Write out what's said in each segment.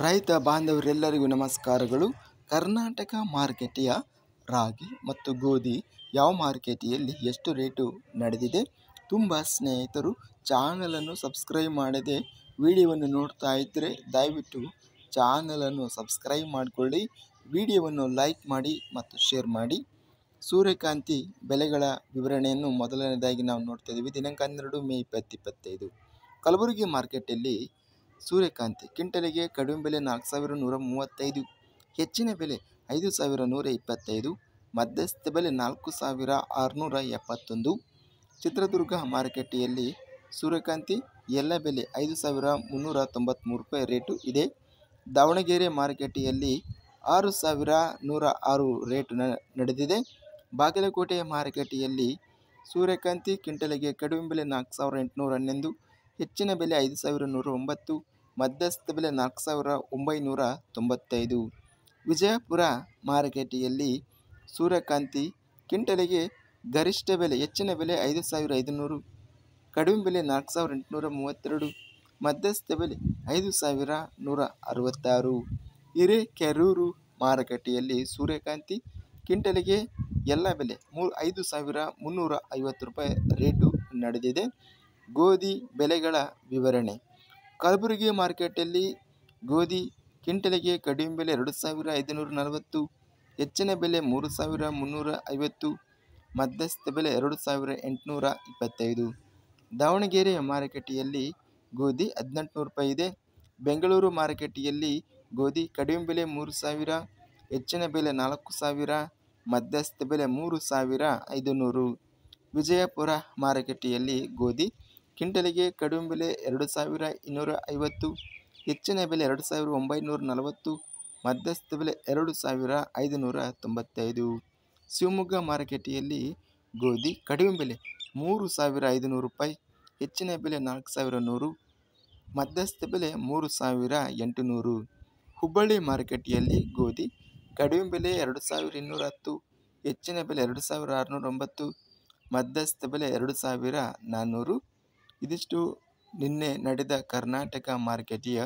ರೈತ ಬಾಂಧವರೆಲ್ಲರಿಗೂ ನಮಸ್ಕಾರಗಳು. ಕರ್ನಾಟಕ ಮಾರುಕಟ್ಟೆಯ ರಾಗಿ ಮತ್ತು ಗೋಧಿ ಯಾವ ಮಾರುಕಟ್ಟೆಯಲ್ಲಿ ಎಷ್ಟು ರೇಟು ನಡೆದಿದೆ? ತುಂಬ ಸ್ನೇಹಿತರು ಚಾನಲನ್ನು ಸಬ್ಸ್ಕ್ರೈಬ್ ಮಾಡದೆ ವಿಡಿಯೋವನ್ನು ನೋಡ್ತಾ ಇದ್ದರೆ ದಯವಿಟ್ಟು ಚಾನಲನ್ನು ಸಬ್ಸ್ಕ್ರೈಬ್ ಮಾಡಿಕೊಳ್ಳಿ, ವಿಡಿಯೋವನ್ನು ಲೈಕ್ ಮಾಡಿ ಮತ್ತು ಶೇರ್ ಮಾಡಿ. ಸೂರ್ಯಕಾಂತಿ ಬೆಲೆಗಳ ವಿವರಣೆಯನ್ನು ಮೊದಲನೇದಾಗಿ ನಾವು ನೋಡ್ತಾ ಇದ್ದೀವಿ. ದಿನಾಂಕ 12 ಮೇ 2025. ಕಲಬುರಗಿ ಮಾರ್ಕೆಟಲ್ಲಿ ಸೂರ್ಯಕಾಂತಿ ಕ್ವಿಂಟಲಿಗೆ ಕಡಿಮೆ ಬೆಲೆ 4,135, ಹೆಚ್ಚಿನ ಬೆಲೆ 5,125, ಮಧ್ಯಸ್ಥ ಬೆಲೆ 4,671. ಚಿತ್ರದುರ್ಗ ಮಾರುಕಟ್ಟೆಯಲ್ಲಿ ಸೂರ್ಯಕಾಂತಿ ಎಲ್ಲ ಬೆಲೆ 5,393 ರೂಪಾಯಿ ರೇಟು ಇದೆ. ದಾವಣಗೆರೆ ಮಾರುಕಟ್ಟೆಯಲ್ಲಿ 6,106 ರೇಟು ನಡೆದಿದೆ. ಬಾಗಲಕೋಟೆ ಮಾರುಕಟ್ಟೆಯಲ್ಲಿ ಸೂರ್ಯಕಾಂತಿ ಕ್ವಿಂಟಲಿಗೆ ಕಡಿಮೆ ಬೆಲೆ 4,811, ಹೆಚ್ಚಿನ ಬೆಲೆ 5,109, ಮಧ್ಯಸ್ಥ ಬೆಲೆ 4,995. ವಿಜಯಪುರ ಮಾರುಕಟ್ಟೆಯಲ್ಲಿ ಸೂರ್ಯಕಾಂತಿ ಕ್ವಿಂಟಲಿಗೆ ಗರಿಷ್ಠ ಬೆಲೆ ಹೆಚ್ಚಿನ ಬೆಲೆ 5,500, ಕಡಿಮೆ ಬೆಲೆ 4,832, ಮಧ್ಯಸ್ಥ ಬೆಲೆ 5,166. ಹಿರೇಕೆರೂರು ಮಾರುಕಟ್ಟೆಯಲ್ಲಿ ಸೂರ್ಯಕಾಂತಿ ಕ್ವಿಂಟಲಿಗೆ ಎಲ್ಲ ಬೆಲೆ 5,350 ರೂಪಾಯಿ ರೇಟು ನಡೆದಿದೆ. ಗೋಧಿ ಬೆಲೆಗಳ ವಿವರಣೆ. ಕಲಬುರಗಿ ಮಾರ್ಕೆಟಲ್ಲಿ ಗೋಧಿ ಕ್ವಿಂಟಲಿಗೆ ಕಡಿಮೆ ಬೆಲೆ 2,540, ಹೆಚ್ಚಿನ ಬೆಲೆ 3,350, ಮಧ್ಯಸ್ಥ ಬೆಲೆ 2,825. ದಾವಣಗೆರೆ ಮಾರುಕಟ್ಟೆಯಲ್ಲಿ ಗೋಧಿ 1,800 ರೂಪಾಯಿ ಇದೆ. ಬೆಂಗಳೂರು ಮಾರುಕಟ್ಟೆಯಲ್ಲಿ ಗೋಧಿ ಕಡಿಮೆ ಬೆಲೆ 3,000, ಹೆಚ್ಚಿನ ಬೆಲೆ 4,000, ಮಧ್ಯಸ್ಥ ಬೆಲೆ 3,500. ವಿಜಯಪುರ ಮಾರುಕಟ್ಟೆಯಲ್ಲಿ ಗೋಧಿ ಕ್ವಿಂಟಲಿಗೆ ಕಡಿಮೆ ಬೆಲೆ 2,250, ಹೆಚ್ಚಿನ ಬೆಲೆ 2,940, ಮಧ್ಯಸ್ಥ ಬೆಲೆ 2,595. ಶಿವಮೊಗ್ಗ ಮಾರುಕಟ್ಟೆಯಲ್ಲಿ ಗೋಧಿ ಕಡಿಮೆ ಬೆಲೆ 3,500 ರೂಪಾಯಿ, ಹೆಚ್ಚಿನ ಬೆಲೆ 4,100, ಮಧ್ಯಸ್ಥ ಬೆಲೆ 3,800. ಹುಬ್ಬಳ್ಳಿ ಮಾರುಕಟ್ಟೆಯಲ್ಲಿ ಗೋಧಿ ಕಡಿಮೆ ಬೆಲೆ 2,210, ಹೆಚ್ಚಿನ ಬೆಲೆ 2,609, ಮಧ್ಯಸ್ಥ ಬೆಲೆ 2,400. ಇದಿಷ್ಟು ನಿನ್ನೆ ನಡೆದ ಕರ್ನಾಟಕ ಮಾರುಕಟ್ಟೆಯ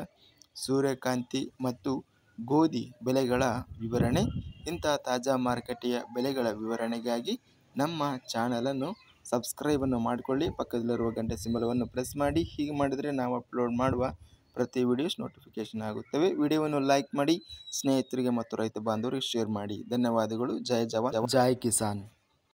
ಸೂರ್ಯಕಾಂತಿ ಮತ್ತು ಗೋಧಿ ಬೆಲೆಗಳ ವಿವರಣೆ. ಇಂಥ ತಾಜಾ ಮಾರುಕಟ್ಟೆಯ ಬೆಲೆಗಳ ವಿವರಣೆಗಾಗಿ ನಮ್ಮ ಚಾನಲನ್ನು ಸಬ್ಸ್ಕ್ರೈಬನ್ನು ಮಾಡಿಕೊಳ್ಳಿ, ಪಕ್ಕದಲ್ಲಿರುವ ಗಂಟೆ ಸಿಂಬಲವನ್ನು ಪ್ರೆಸ್ ಮಾಡಿ. ಹೀಗೆ ಮಾಡಿದರೆ ನಾವು ಅಪ್ಲೋಡ್ ಮಾಡುವ ಪ್ರತಿ ವಿಡಿಯೋಸ್ ನೋಟಿಫಿಕೇಷನ್ ಆಗುತ್ತವೆ. ವಿಡಿಯೋವನ್ನು ಲೈಕ್ ಮಾಡಿ, ಸ್ನೇಹಿತರಿಗೆ ಮತ್ತು ರೈತ ಬಾಂಧವರಿಗೆ ಶೇರ್ ಮಾಡಿ. ಧನ್ಯವಾದಗಳು. ಜೈ ಜವಾನ್ ಜೈ ಕಿಸಾನ್.